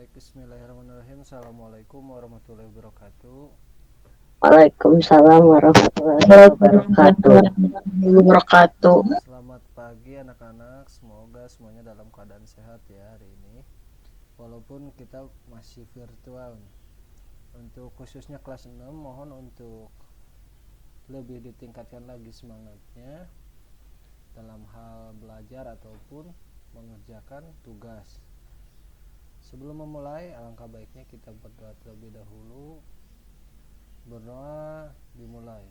Baik, bismillahirrahmanirrahim. Assalamualaikum warahmatullahi wabarakatuh. Waalaikumsalam warahmatullahi wabarakatuh. Selamat pagi anak-anak. Semoga semuanya dalam keadaan sehat ya hari ini. Walaupun kita masih virtual nih. Untuk khususnya kelas 6 mohon untuk lebih ditingkatkan lagi semangatnya dalam hal belajar ataupun mengerjakan tugas. Sebelum memulai, alangkah baiknya kita berdoa terlebih dahulu. Berdoa dimulai.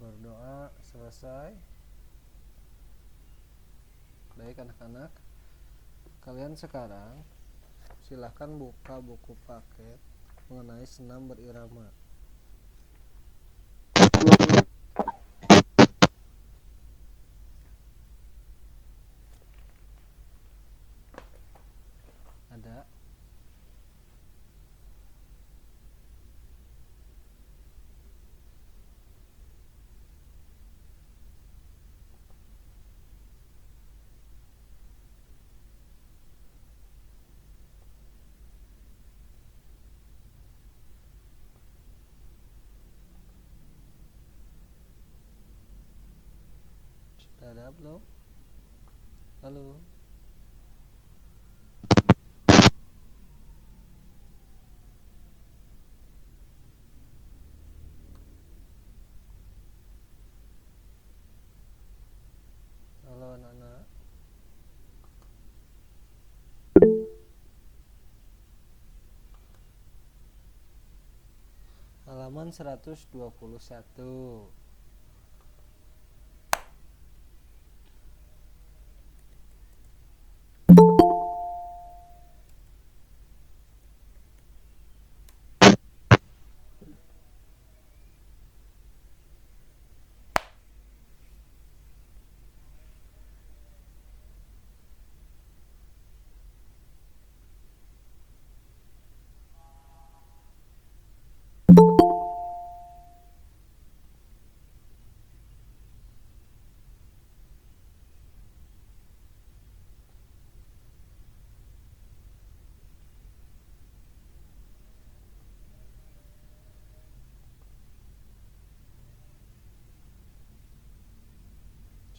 Berdoa selesai. Baik anak-anak, kalian sekarang silahkan buka buku paket mengenai senam berirama. Ada? Sudah ada belum? Halo? Halo anak-anak? Halaman 121.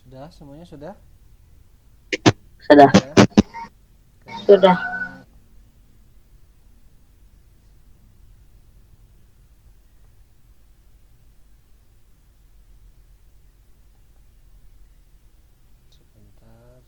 Sudah? Semuanya sudah? Sudah. Ya? Oke, Sudah. baik. Sebentar.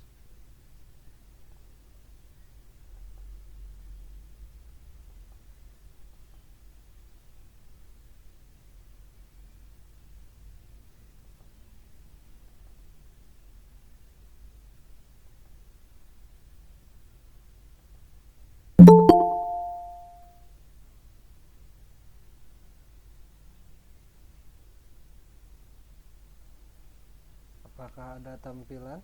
Apakah ada tampilan?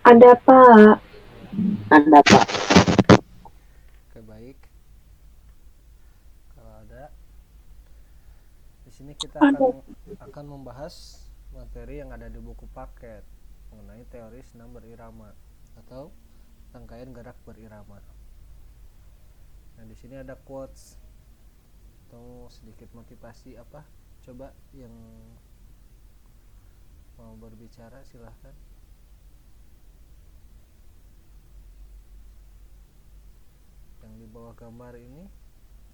Ada Pak. Ya. Ada Pak. Oke, baik. Kalau ada, di sini kita Ada. akan membahas materi yang ada di buku paket mengenai teori senam berirama atau rangkaian gerak berirama. Nah, di sini ada quotes atau sedikit motivasi apa? Coba yang mau berbicara silahkan. Yang di bawah gambar ini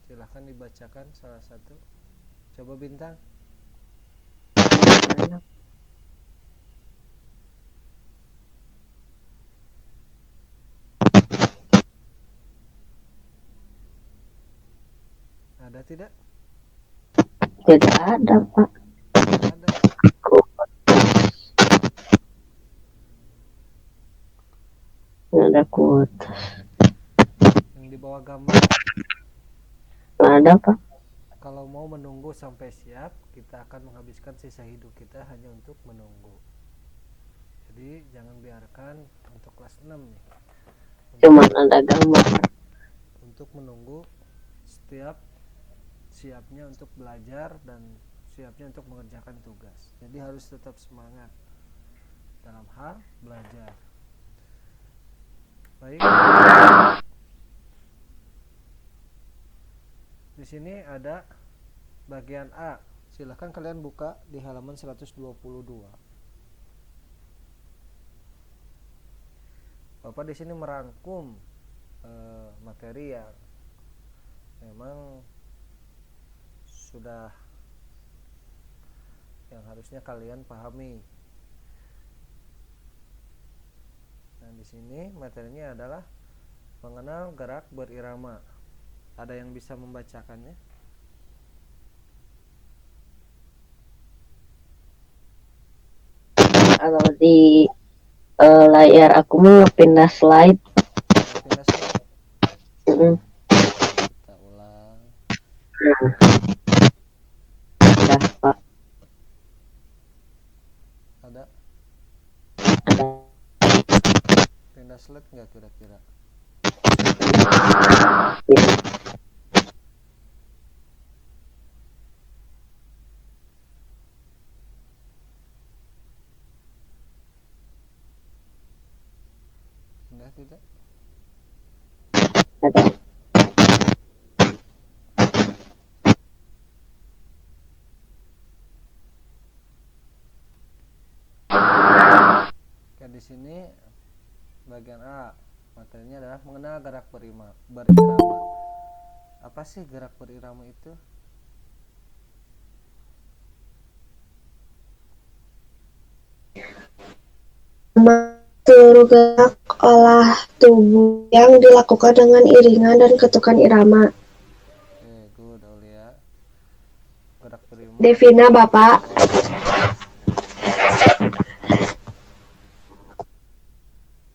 silahkan dibacakan salah satu. Coba Bintang. Ada tidak? Tidak ada Pak. Tidak ada. Tidak ada kuota. Yang di bawah gambar, Tidak ada Pak. kalau mau menunggu sampai siap, kita akan menghabiskan sisa hidup kita hanya untuk menunggu. Jadi jangan biarkan untuk kelas 6 nih. Cuma ada gambar. untuk menunggu setiap siapnya untuk belajar dan siapnya untuk mengerjakan tugas. Jadi harus tetap semangat dalam hal belajar. Baik. Di sini ada bagian A. Silahkan kalian buka di halaman 122. Bapak di sini merangkum materi yang memang sudah yang harusnya kalian pahami. Nah, di sini materinya adalah mengenal gerak berirama. Ada yang bisa membacakannya? Kalau di layar aku mau pindah slide. Pindah slide. Mm. Kita ulang. Dah, Pak. Ada? Pindah slide nggak kira-kira? Ya. Pindah tidak? Ada. Oke, di sini bagian A. Materinya adalah mengenal gerak berirama. Apa sih gerak berirama itu? Seluruh gerak olah tubuh yang dilakukan dengan iringan dan ketukan irama. Oke, good Aulia. Gerak berirama. Devina, Bapak.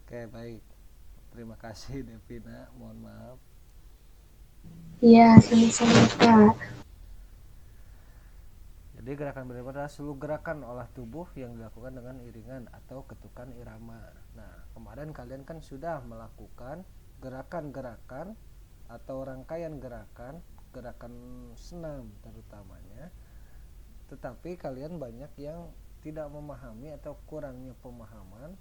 Oke, baik. Terima kasih Devina, mohon maaf. Iya, sama-sama, Pak. Jadi gerakan berirama adalah seluruh gerakan olah tubuh yang dilakukan dengan iringan atau ketukan irama. Nah, kemarin kalian kan sudah melakukan gerakan-gerakan atau rangkaian gerakan senam terutamanya. Tetapi kalian banyak yang tidak memahami atau kurangnya pemahaman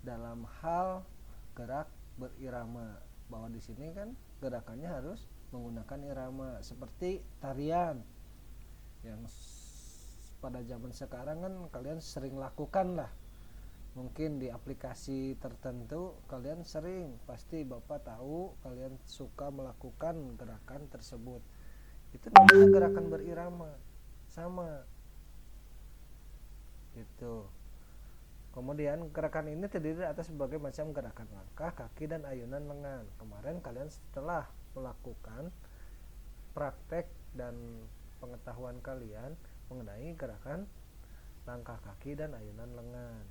dalam hal gerak berirama. Bahwa di sini kan gerakannya harus menggunakan irama seperti tarian yang pada zaman sekarang kan kalian sering lakukan lah, mungkin di aplikasi tertentu kalian sering, pasti Bapak tahu kalian suka melakukan gerakan tersebut. Itu namanya gerakan berirama, sama gitu. Kemudian gerakan ini terdiri atas berbagai macam gerakan langkah, kaki, dan ayunan lengan. Kemarin kalian setelah melakukan praktek dan pengetahuan kalian mengenai gerakan langkah kaki dan ayunan lengan.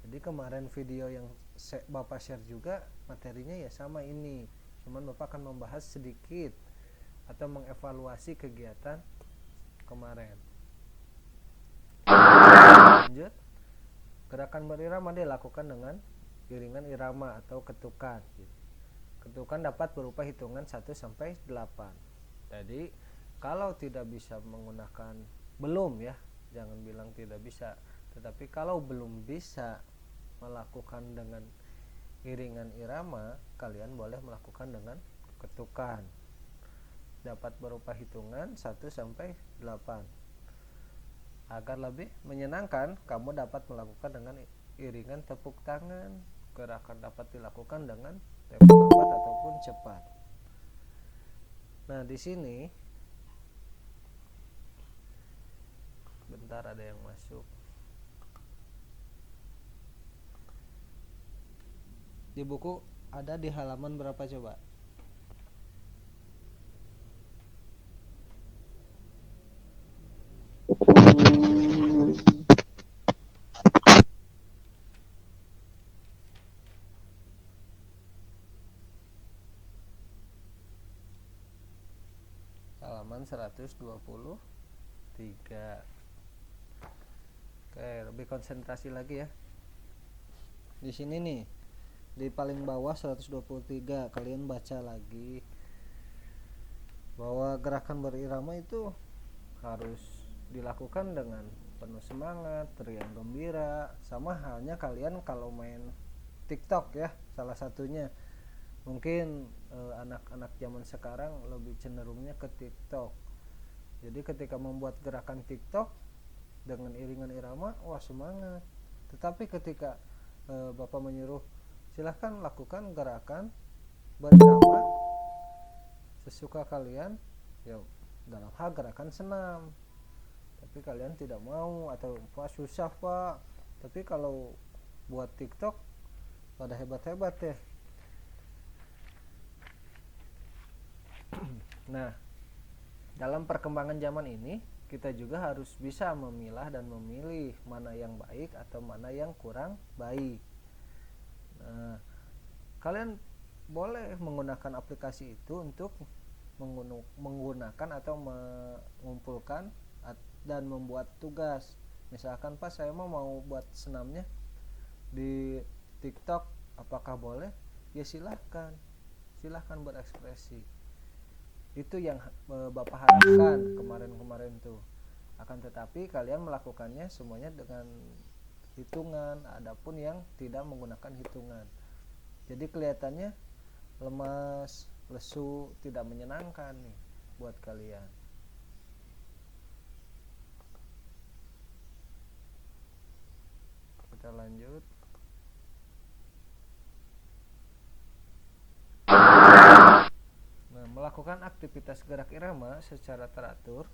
Jadi kemarin video yang Bapak share juga materinya ya sama ini, cuman Bapak akan membahas sedikit atau mengevaluasi kegiatan kemarin. Lanjut, gerakan berirama dilakukan dengan iringan irama atau ketukan. Ketukan dapat berupa hitungan 1 sampai 8. Jadi kalau tidak bisa menggunakan, belum ya, jangan bilang tidak bisa, tetapi kalau belum bisa melakukan dengan iringan irama, kalian boleh melakukan dengan ketukan. Dapat berupa hitungan 1 sampai 8. Agar lebih menyenangkan, kamu dapat melakukan dengan iringan tepuk tangan. Gerakan dapat dilakukan dengan tempo lambat ataupun cepat. Nah, di sini bentar, ada yang masuk. Di buku ada di halaman berapa coba? Halaman 123. Oke, lebih konsentrasi lagi ya. Di sini nih, di paling bawah 123, kalian baca lagi bahwa gerakan berirama itu harus dilakukan dengan penuh semangat, riang gembira, sama halnya kalian kalau main TikTok ya, salah satunya. Mungkin anak-anak zaman sekarang lebih cenderungnya ke TikTok. Jadi ketika membuat gerakan TikTok dengan iringan irama, wah semangat. Tetapi ketika Bapak menyuruh silahkan lakukan gerakan berirama sesuka kalian, ya dalam hal gerakan senam, tapi kalian tidak mau, atau Pak susah Pak, tapi kalau buat TikTok pada hebat-hebat ya. Nah, dalam perkembangan zaman ini kita juga harus bisa memilah dan memilih mana yang baik atau mana yang kurang baik. Nah, kalian boleh menggunakan aplikasi itu untuk menggunakan atau mengumpulkan dan membuat tugas. Misalkan Pak saya mau buat senamnya di TikTok, apakah boleh? Ya silahkan berekspresi. Itu yang Bapak harapkan kemarin tuh. Akan tetapi kalian melakukannya semuanya dengan hitungan, adapun yang tidak menggunakan hitungan. Jadi kelihatannya lemas, lesu, tidak menyenangkan nih buat kalian. Kita lanjut. Nah, melakukan aktivitas gerak irama secara teratur.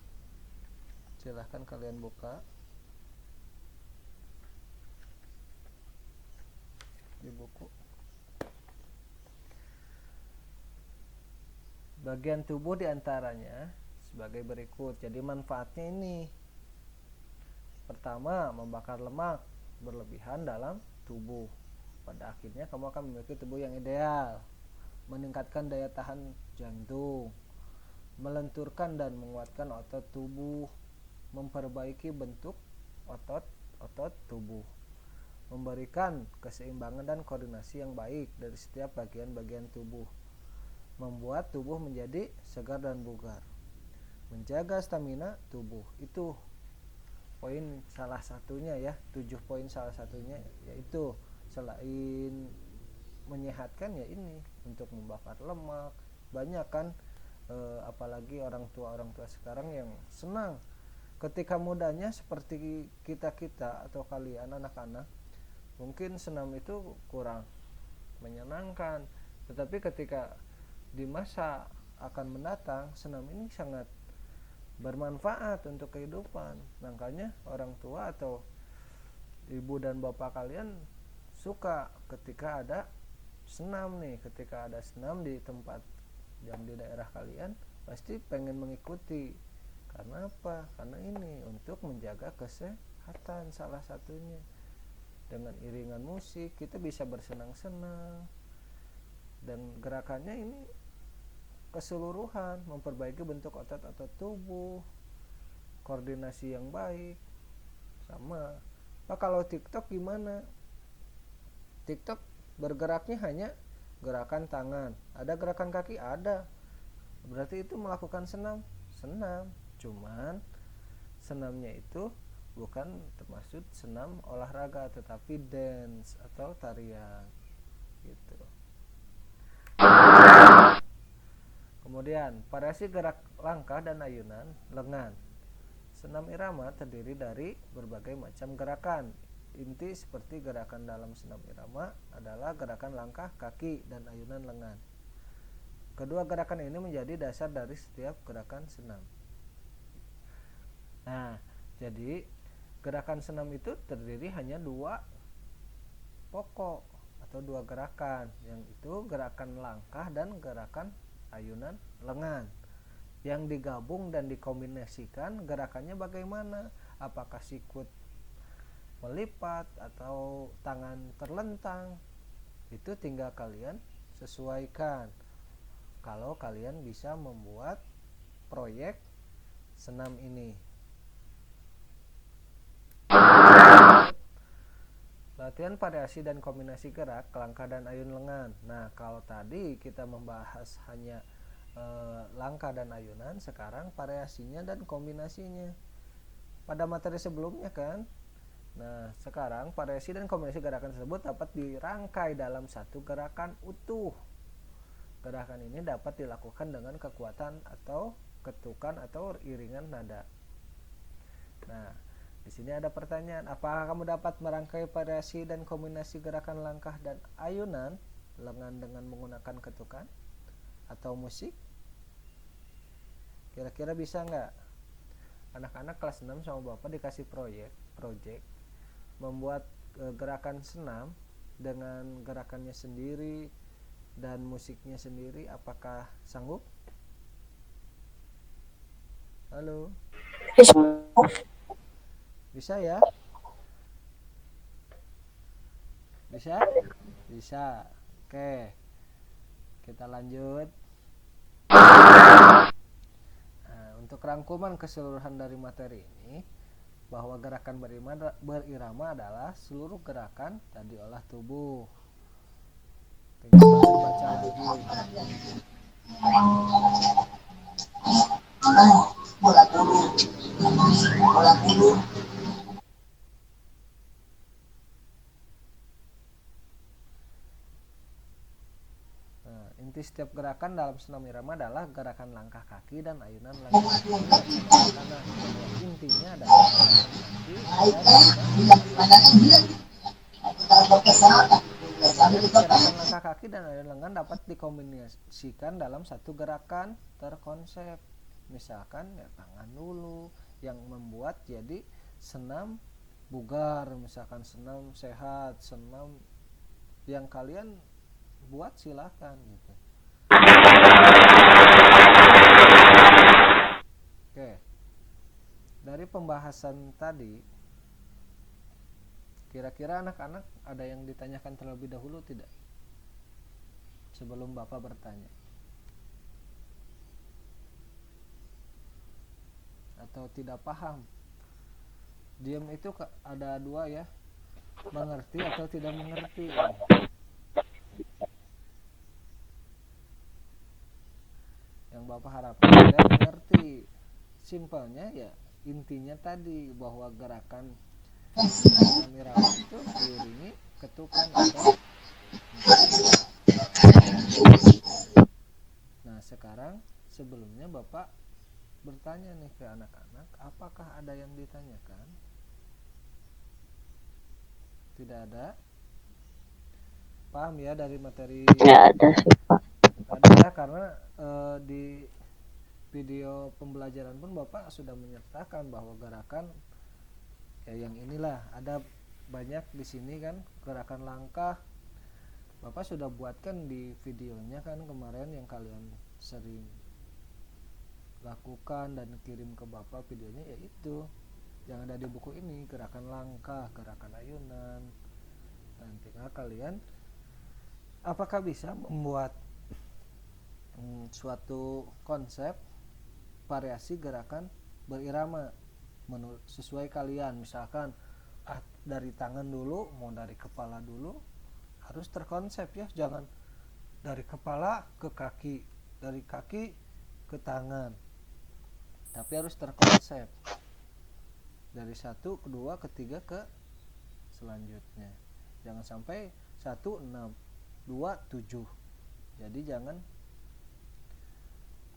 Silahkan kalian buka di buku. Bagian tubuh diantaranya sebagai berikut. Jadi manfaatnya ini: pertama, membakar lemak berlebihan dalam tubuh. Pada akhirnya kamu akan memiliki tubuh yang ideal. Meningkatkan daya tahan jantung, melenturkan dan menguatkan otot tubuh, memperbaiki bentuk otot tubuh, memberikan keseimbangan dan koordinasi yang baik dari setiap bagian-bagian tubuh, membuat tubuh menjadi segar dan bugar, menjaga stamina tubuh. Itu poin salah satunya ya, 7 poin salah satunya, yaitu selain menyehatkan ya ini untuk membakar lemak. Banyak kan apalagi orang tua sekarang yang senang ketika mudanya, seperti kita atau kalian anak-anak, mungkin senam itu kurang menyenangkan, tetapi ketika di masa akan mendatang senam ini sangat bermanfaat untuk kehidupan. Makanya orang tua atau ibu dan bapak kalian suka ketika ada senam nih, ketika ada senam di tempat yang di daerah kalian, pasti pengen mengikuti. Karena apa? Karena ini untuk menjaga kesehatan salah satunya. Dengan iringan musik kita bisa bersenang-senang, dan gerakannya ini keseluruhan, memperbaiki bentuk otot-otot tubuh, koordinasi yang baik. Sama Pak, kalau TikTok gimana? TikTok bergeraknya hanya gerakan tangan, ada gerakan kaki, ada. Berarti itu melakukan senam, cuman senamnya itu bukan termasuk senam olahraga, tetapi dance atau tarian gitu. Kemudian variasi gerak langkah dan ayunan lengan. Senam irama terdiri dari berbagai macam gerakan. Inti seperti gerakan dalam senam irama adalah gerakan langkah, kaki, dan ayunan lengan. Kedua gerakan ini menjadi dasar dari setiap gerakan senam. Nah, jadi gerakan senam itu terdiri hanya 2 pokok atau 2 gerakan, yang itu gerakan langkah dan gerakan ayunan lengan. Yang digabung dan dikombinasikan gerakannya bagaimana? Apakah sikut melipat atau tangan terlentang? Itu tinggal kalian sesuaikan kalau kalian bisa membuat proyek senam ini. Latihan variasi dan kombinasi gerak langkah dan ayun lengan. Nah, kalau tadi kita membahas hanya langkah dan ayunan, sekarang variasinya dan kombinasinya. Pada materi sebelumnya kan. Nah, sekarang variasi dan kombinasi gerakan tersebut dapat dirangkai dalam satu gerakan utuh. Gerakan ini dapat dilakukan dengan kekuatan atau ketukan atau iringan nada. Nah, di sini ada pertanyaan, apakah kamu dapat merangkai variasi dan kombinasi gerakan langkah dan ayunan lengan dengan menggunakan ketukan atau musik? Kira-kira bisa nggak? Anak-anak kelas 6 sama Bapak dikasih project membuat gerakan senam dengan gerakannya sendiri dan musiknya sendiri, apakah sanggup? Halo? Bisa ya? Bisa? Bisa. Oke. Kita lanjut. Nah, untuk rangkuman keseluruhan dari materi ini, bahwa gerakan berirama adalah seluruh gerakan dan diolah tubuh. Tinggal baca lagi. Nah, inti setiap gerakan dalam senam irama adalah gerakan langkah kaki dan ayunan langkah kaki dilaksanakan. Nah, intinya adalah gerakan kaki dan ayunan. Kemudian gerakan langkah kaki dan ayunan lengan dapat dikombinasikan dalam satu gerakan terkonsep. Misalkan ya tangan dulu yang membuat jadi senam bugar, misalkan senam sehat, senam yang kalian buat silakan gitu. Oke. Dari pembahasan tadi, kira-kira anak-anak ada yang ditanyakan terlebih dahulu tidak? Sebelum Bapak bertanya. Atau tidak paham? Diam itu ada dua ya. Mengerti atau tidak mengerti. Yang Bapak harapkan tidak mengerti. Simpelnya ya intinya tadi bahwa gerakan irama itu diiringi ketukan atau. Nah, sekarang sebelumnya Bapak bertanya nih ke anak-anak, apakah ada yang ditanyakan? Tidak ada? Paham ya dari materi? Nggak ada sih Pak. Ada ya, karena di video pembelajaran pun Bapak sudah menyertakan bahwa gerakan ya yang inilah ada banyak di sini kan, gerakan langkah Bapak sudah buatkan di videonya kan kemarin yang kalian sering lakukan dan kirim ke Bapak videonya, yaitu yang ada di buku ini, gerakan langkah, gerakan ayunan. Dan tinggal kalian apakah bisa membuat suatu konsep variasi gerakan berirama menurut sesuai kalian. Misalkan dari tangan dulu, mau dari kepala dulu, harus terkonsep ya, jangan dari kepala ke kaki, dari kaki ke tangan, tapi harus terkonsep dari satu, kedua, ketiga ke selanjutnya. Jangan sampai 1, 6, 2, 7. Jadi jangan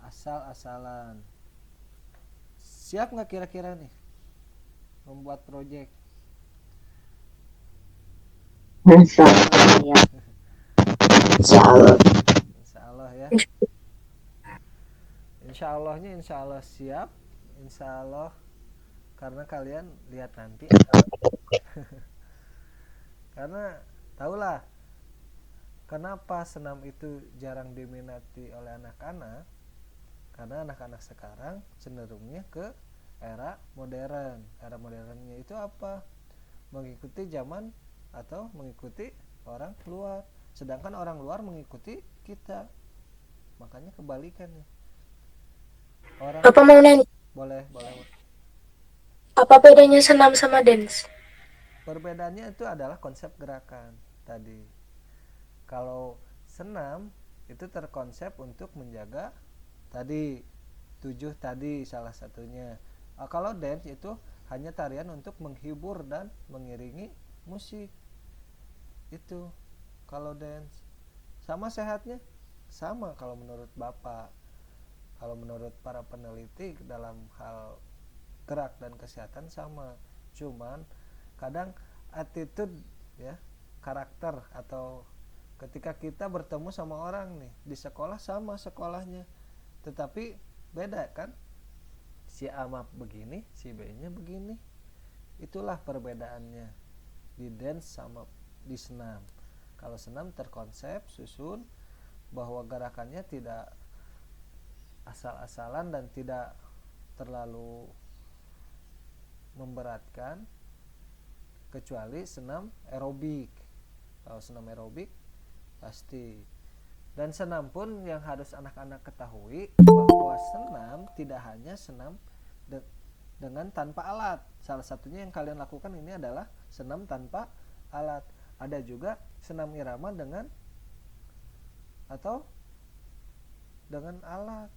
asal-asalan. Siap nggak kira-kira nih membuat project? Insya Allah ya. Insya Allah. Insya Allah ya. Insya Allahnya insya Allah siap. Insya Allah karena kalian lihat nanti. Karena tahulah kenapa senam itu jarang diminati oleh anak-anak. Karena anak-anak sekarang cenderungnya ke era modern. Era modernnya itu apa? Mengikuti zaman atau mengikuti orang luar. Sedangkan orang luar mengikuti kita. Makanya kebalikan nih. Apa mau nanya? Boleh. Apa bedanya senam sama dance? Perbedaannya itu adalah konsep gerakan tadi. Kalau senam itu terkonsep untuk menjaga tadi 7 tadi salah satunya. Kalau dance itu hanya tarian untuk menghibur dan mengiringi musik. Itu kalau dance. Sama sehatnya? Sama kalau menurut Bapak. Kalau menurut para peneliti dalam hal gerak dan kesehatan sama. Cuman kadang attitude ya, karakter atau ketika kita bertemu sama orang nih di sekolah sama sekolahnya, tetapi beda kan, si A mah begini, si B nya begini. Itulah perbedaannya di dance sama di senam. Kalau senam terkonsep, susun, bahwa gerakannya tidak asal-asalan dan tidak terlalu memberatkan, kecuali senam aerobik. Kalau senam aerobik pasti. Dan senam pun yang harus anak-anak ketahui bahwa senam tidak hanya senam dengan tanpa alat. Salah satunya yang kalian lakukan ini adalah senam tanpa alat. Ada juga senam irama dengan atau dengan alat.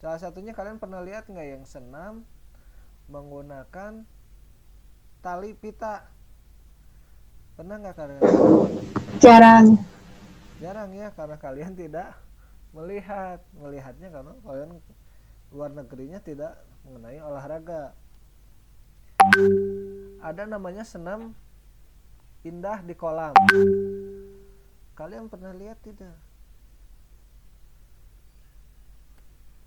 Salah satunya kalian pernah lihat nggak yang senam menggunakan tali pita? Pernah nggak kalian? Jarang. Jarang ya, karena kalian tidak melihatnya karena kalian luar negerinya tidak mengenai olahraga. Ada namanya senam indah di kolam. Kalian pernah lihat tidak?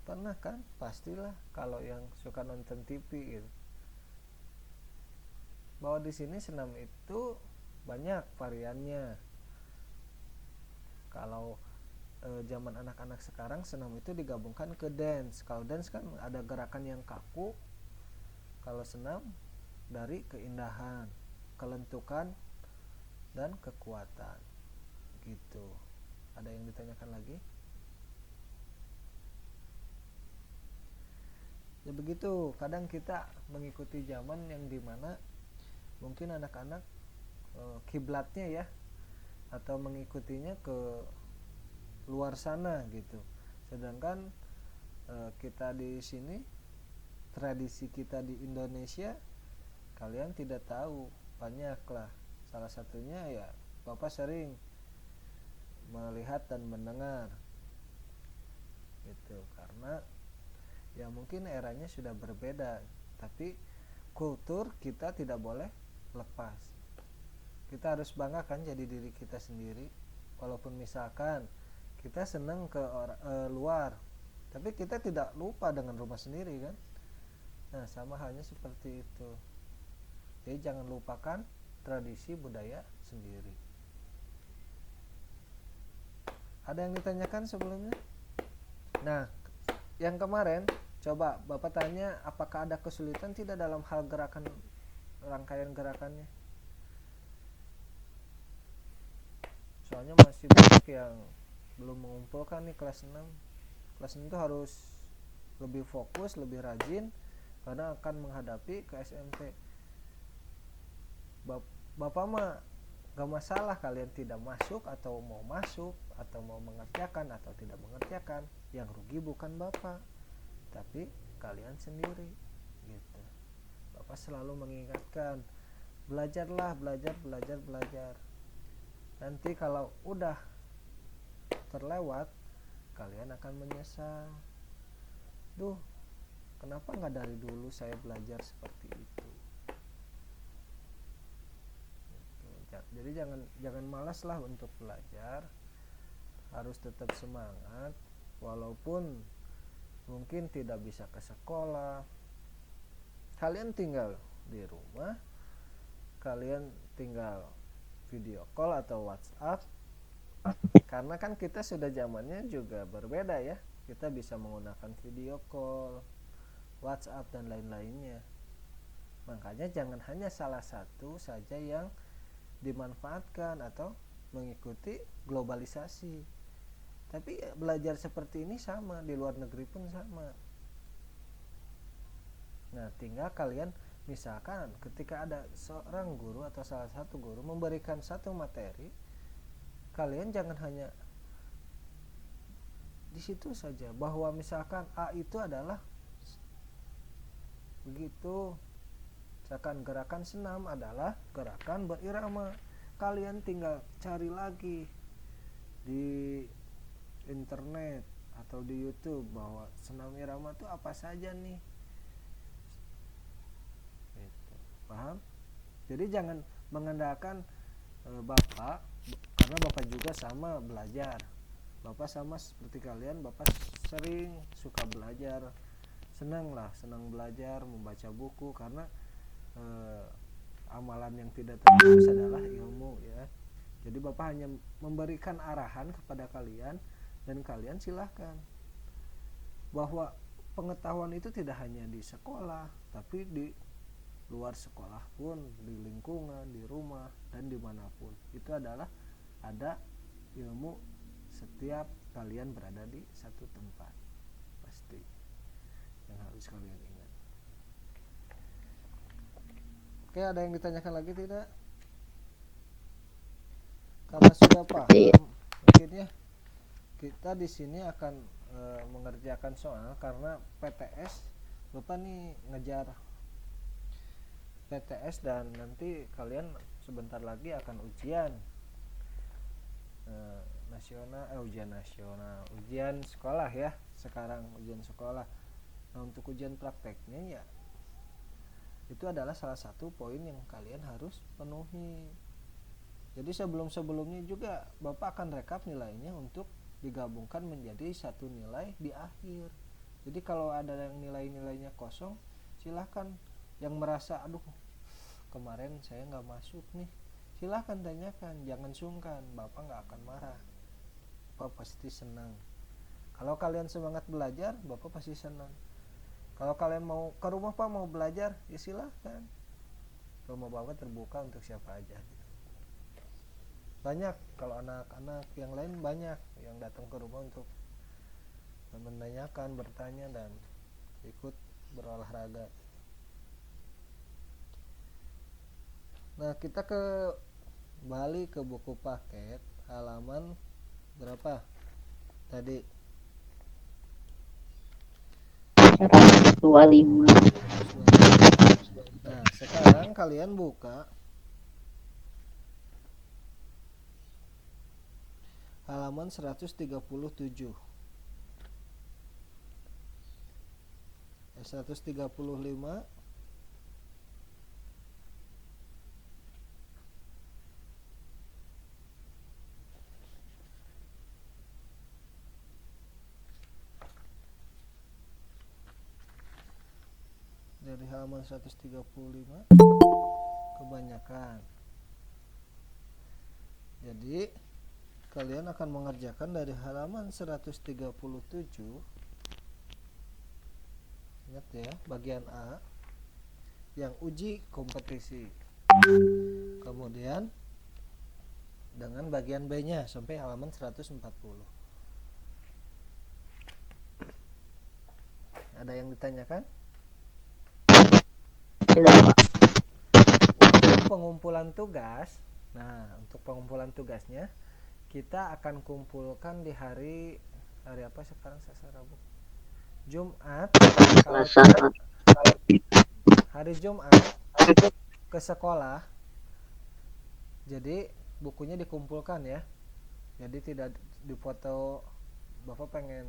Pernah kan? Pastilah kalau yang suka nonton TV gitu. Bahwa di sini senam itu banyak variannya. Kalau zaman anak-anak sekarang senam itu digabungkan ke dance. Kalau dance kan ada gerakan yang kaku. Kalau senam dari keindahan, kelentukan dan kekuatan. Gitu. Ada yang ditanyakan lagi? Ya begitu. Kadang kita mengikuti zaman yang dimana mungkin anak-anak kiblatnya ya, atau mengikutinya ke luar sana gitu. Sedangkan kita di sini, tradisi kita di Indonesia, kalian tidak tahu, banyak lah. Salah satunya ya Bapak sering melihat dan mendengar gitu, karena ya mungkin eranya sudah berbeda, tapi kultur kita tidak boleh lepas. Kita harus banggakan jadi diri kita sendiri. Walaupun misalkan kita senang ke luar, tapi kita tidak lupa dengan rumah sendiri kan. Nah sama halnya seperti itu. Jadi jangan lupakan tradisi budaya sendiri. Ada yang ditanyakan sebelumnya? Nah yang kemarin coba Bapak tanya, apakah ada kesulitan tidak dalam hal gerakan, rangkaian gerakannya? Soalnya masih banyak yang belum mengumpulkan nih kelas 6. Kelas 6 itu harus lebih fokus, lebih rajin, karena akan menghadapi ke SMP. Bapak mah gak masalah kalian tidak masuk atau mau masuk, atau mau mengerjakan atau tidak mengerjakan. Yang rugi bukan Bapak, tapi kalian sendiri gitu. Bapak selalu mengingatkan, belajarlah, belajar. Nanti kalau udah terlewat, kalian akan menyesal. Duh, kenapa nggak dari dulu saya belajar seperti itu? Jadi jangan malas lah untuk belajar. Harus tetap semangat, walaupun mungkin tidak bisa ke sekolah. Kalian tinggal di rumah, kalian tinggal video call atau WhatsApp, karena kan kita sudah zamannya juga berbeda ya. Kita bisa menggunakan video call, WhatsApp dan lain-lainnya. Makanya jangan hanya salah satu saja yang dimanfaatkan atau mengikuti globalisasi. Tapi belajar seperti ini sama, di luar negeri pun sama. Nah tinggal kalian, misalkan ketika ada seorang guru atau salah satu guru memberikan satu materi, kalian di situ saja bahwa misalkan A itu adalah begitu, misalkan gerakan senam adalah gerakan berirama. Kalian tinggal cari lagi di internet atau di YouTube bahwa senam irama itu apa saja nih. Gitu. Paham? Jadi jangan mengandalkan Bapak, karena Bapak juga sama belajar. Bapak sama seperti kalian, Bapak sering suka belajar, senang belajar, membaca buku, karena amalan yang tidak terputus adalah ilmu ya. Jadi Bapak hanya memberikan arahan kepada kalian, dan kalian silahkan, bahwa pengetahuan itu tidak hanya di sekolah, tapi di luar sekolah pun, di lingkungan, di rumah, dan dimanapun. Itu adalah ada ilmu setiap kalian berada di satu tempat. Pasti yang harus kalian ingat. Oke, ada yang ditanyakan lagi tidak? Karena sudah paham, mungkin ya kita di sini akan mengerjakan soal, karena PTS Bapak nih ngejar PTS, dan nanti kalian sebentar lagi akan ujian ujian sekolah ya. Sekarang ujian sekolah. Nah, untuk ujian prakteknya ya itu adalah salah satu poin yang kalian harus penuhi. Jadi sebelumnya juga Bapak akan rekap nilainya untuk digabungkan menjadi satu nilai di akhir. Jadi kalau ada yang nilainya kosong, silahkan. Yang merasa aduh kemarin saya nggak masuk nih, silahkan tanyakan, jangan sungkan. Bapak nggak akan marah, Bapak pasti senang. Kalau kalian semangat belajar, Bapak pasti senang. Kalau kalian mau ke rumah Pak, mau belajar, ya silahkan, rumah Bapak terbuka untuk siapa aja. Banyak kalau anak-anak yang lain banyak yang datang ke rumah untuk menanyakan, bertanya, dan ikut berolahraga. Nah, kita kembali ke buku paket halaman berapa tadi? 125. Nah, sekarang kalian buka halaman 137. 135. Dari halaman 135 kebanyakan. Jadi kalian akan mengerjakan dari halaman 137. Ingat ya, bagian A yang uji kompetisi. Kemudian dengan bagian B-nya sampai halaman 140. Ada yang ditanyakan? Tidak, Pak. Untuk pengumpulan tugas. Nah, untuk pengumpulan tugasnya kita akan kumpulkan di hari apa sekarang? Selasa, Rabu, Jumat. Selasa. Hari Jumat ke sekolah. Jadi bukunya dikumpulkan ya. Jadi tidak dipoto. Bapak pengen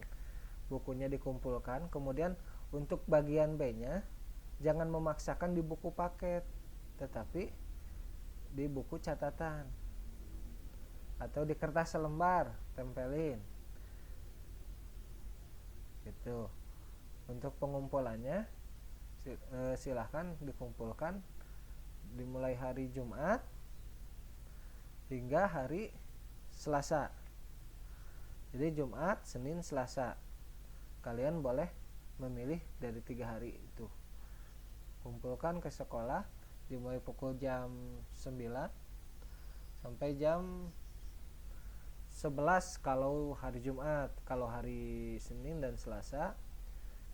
bukunya dikumpulkan. Kemudian untuk bagian B-nya jangan memaksakan di buku paket, tetapi di buku catatan atau di kertas selembar, tempelin gitu. Untuk pengumpulannya silahkan dikumpulkan dimulai hari Jumat hingga hari Selasa. Jadi Jumat, Senin, Selasa kalian boleh memilih dari 3 hari itu. Kumpulkan ke sekolah dimulai pukul jam 9 sampai jam 11 kalau hari Jumat. Kalau hari Senin dan Selasa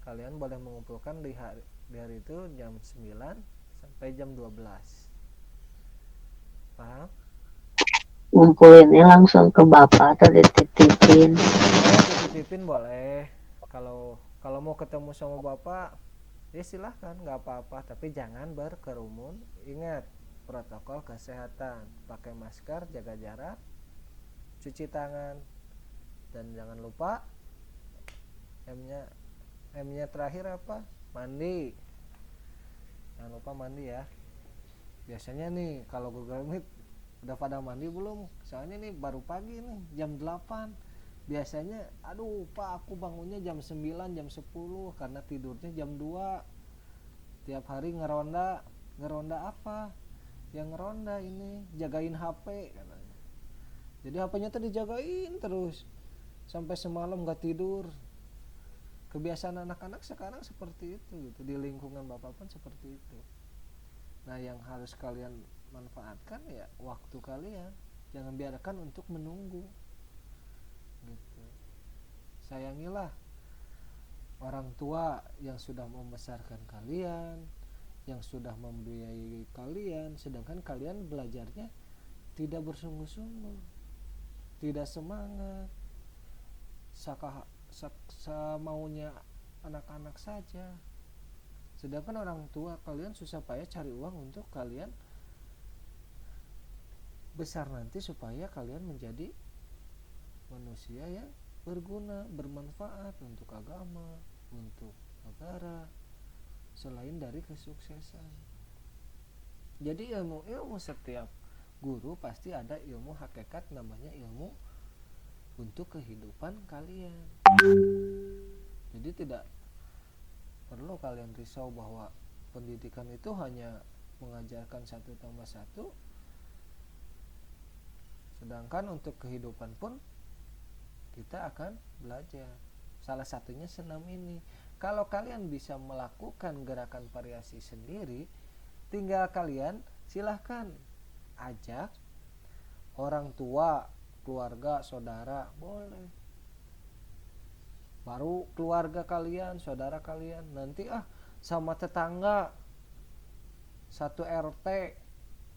kalian boleh mengumpulkan di hari itu jam 9 sampai jam 12. Paham? Ngumpulinnya langsung ke Bapak atau dititipin? nitipin boleh, kalau kalau mau ketemu sama bapak ya silahkan, nggak apa-apa, tapi jangan berkerumun. Ingat protokol kesehatan, pakai masker, jaga jarak, cuci tangan, dan jangan lupa M-nya M-nya terakhir apa? Mandi. Jangan lupa mandi ya. Biasanya nih kalau Google Meet udah pada mandi belum? Soalnya nih baru pagi nih jam 8. Biasanya aduh Pak, aku bangunnya jam 9, jam 10 karena tidurnya jam 2. Tiap hari ngeronda. Ngeronda apa? Yang ngeronda ini jagain HP katanya. Jadi HP-nya tuh dijagain terus sampai semalam gak tidur. Kebiasaan anak-anak sekarang seperti itu gitu. Di lingkungan bapak pun seperti itu. Nah, yang harus kalian manfaatkan ya waktu kalian. Jangan biarkan untuk menunggu gitu. Sayangilah orang tua yang sudah membesarkan kalian, yang sudah membiayai kalian, sedangkan kalian belajarnya tidak bersungguh-sungguh, tidak semangat, semaunya anak-anak saja. Sedangkan orang tua kalian susah payah cari uang untuk kalian besar nanti supaya kalian menjadi manusia yang berguna, bermanfaat untuk agama, untuk negara, selain dari kesuksesan. Jadi ilmu setiap guru pasti ada ilmu hakikat, namanya ilmu untuk kehidupan kalian. Jadi tidak perlu kalian risau bahwa pendidikan itu hanya mengajarkan 1+1, sedangkan untuk kehidupan pun kita akan belajar. Salah satunya senam ini. Kalau kalian bisa melakukan gerakan variasi sendiri, tinggal kalian silahkan ajak orang tua, keluarga, saudara, boleh. Baru keluarga kalian, saudara kalian, nanti sama tetangga, satu RT,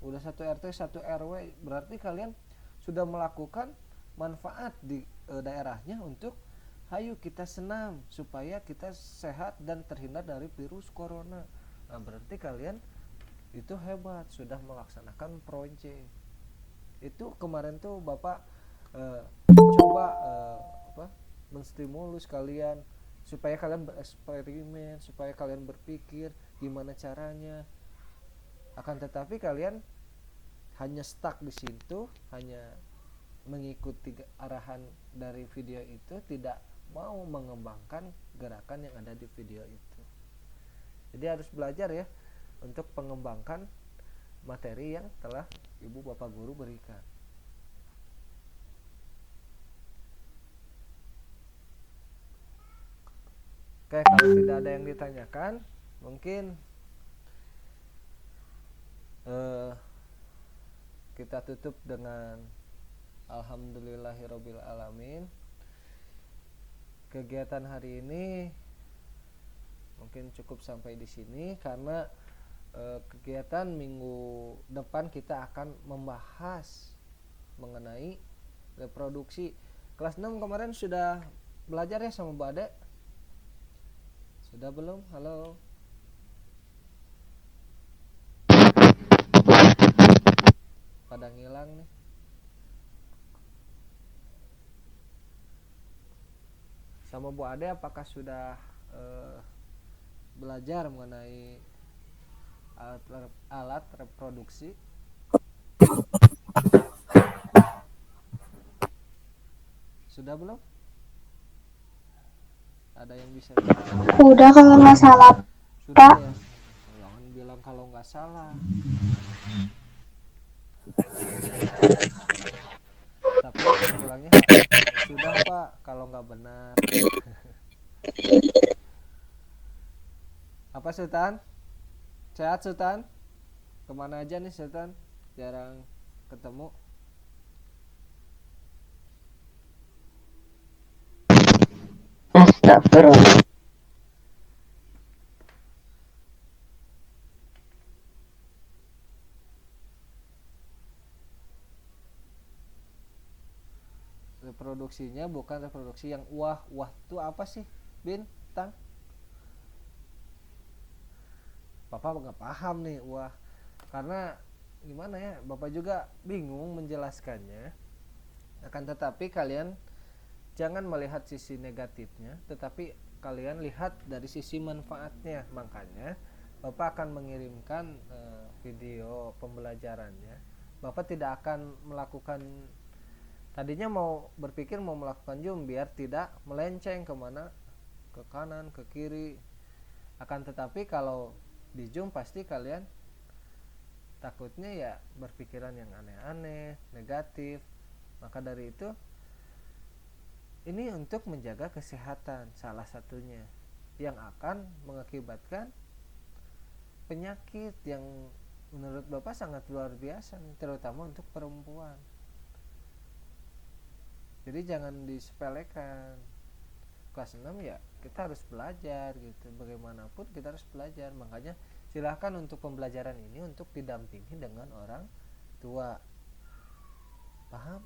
udah satu RT, satu RW, berarti kalian sudah melakukan manfaat di daerahnya untuk hayu kita senam supaya kita sehat dan terhindar dari virus corona. Nah, berarti kalian itu hebat, sudah melaksanakan proyek. Itu kemarin tuh Bapak coba menstimulus kalian supaya kalian bereksperimen, supaya kalian berpikir gimana caranya. Akan tetapi kalian hanya stuck di situ, hanya mengikuti arahan dari video itu, tidak mau mengembangkan gerakan yang ada di video itu. Jadi harus belajar ya untuk mengembangkan materi yang telah Ibu Bapak Guru berikan. Oke, kalau tidak ada yang ditanyakan, mungkin kita tutup dengan Alhamdulillahirabbil alamin. Kegiatan hari ini mungkin cukup sampai di sini karena kegiatan minggu depan kita akan membahas mengenai reproduksi. Kelas 6 kemarin sudah belajar ya sama Bu Ade? Sudah belum? Halo. Pada ngilang nih. Sama Bu Ade apakah sudah belajar mengenai alat reproduksi? Sudah belum? Ada yang bisa? Udah kalau nggak salah, Sudah Pak. ya. Jangan bilang kalau nggak salah. Tapi bilangnya sudah Pak kalau nggak benar. Apa Sultan? Sehat Sultan? Kemana aja nih Sultan? Jarang ketemu. Astagfirullah. Reproduksi reproduksinya bukan reproduksi yang uah. Uah itu apa sih, Bintang? Bapak nggak paham nih uah, karena gimana ya, Bapak juga bingung menjelaskannya. Akan tetapi kalian jangan melihat sisi negatifnya, tetapi kalian lihat dari sisi manfaatnya. Makanya Bapak akan mengirimkan video pembelajarannya. Bapak tidak akan melakukan, tadinya mau berpikir mau melakukan zoom biar tidak melenceng kemana, ke kanan, ke kiri. Akan tetapi kalau di zoom pasti kalian takutnya ya berpikiran yang aneh-aneh, negatif. Maka dari itu ini untuk menjaga kesehatan salah satunya, yang akan mengakibatkan penyakit yang menurut Bapak sangat luar biasa, terutama untuk perempuan. Jadi jangan disepelekan. Kelas 6 ya kita harus belajar gitu, bagaimanapun kita harus belajar. Makanya silahkan untuk pembelajaran ini untuk didampingi dengan orang tua. Paham?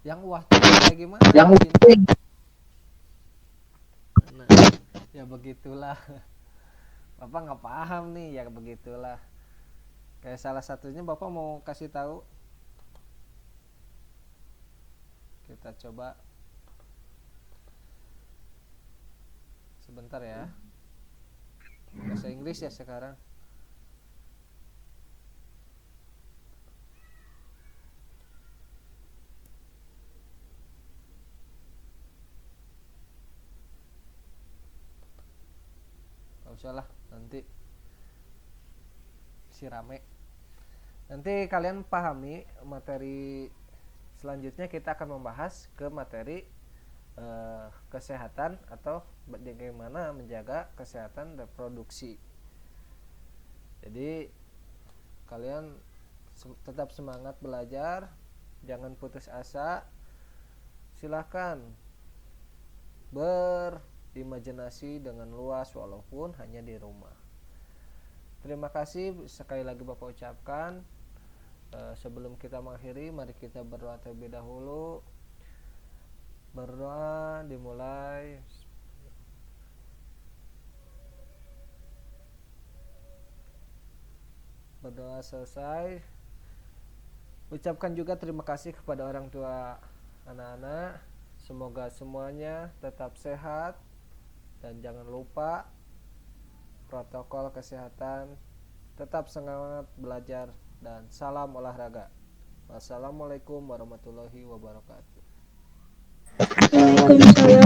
Yang wah kayak gimana? Nah, ya begitulah. Bapak nggak paham nih, ya begitulah. Kayak salah satunya Bapak mau kasih tahu. Kita coba sebentar ya. Bahasa Inggris ya sekarang. Gak usah lah, nanti si rame. Nanti kalian pahami materi selanjutnya, kita akan membahas ke materi kesehatan atau bagaimana menjaga kesehatan reproduksi. Jadi kalian tetap semangat belajar, jangan putus asa. Silahkan berimajinasi dengan luas walaupun hanya di rumah. Terima kasih sekali lagi Bapak ucapkan. Sebelum kita mengakhiri, mari kita berdoa terlebih dahulu. Berdoa dimulai. Berdoa selesai. Ucapkan juga terima kasih kepada orang tua anak-anak. Semoga semuanya tetap sehat dan jangan lupa protokol kesehatan. Tetap semangat belajar dan salam olahraga. Wassalamualaikum warahmatullahi wabarakatuh. Waalaikumsalam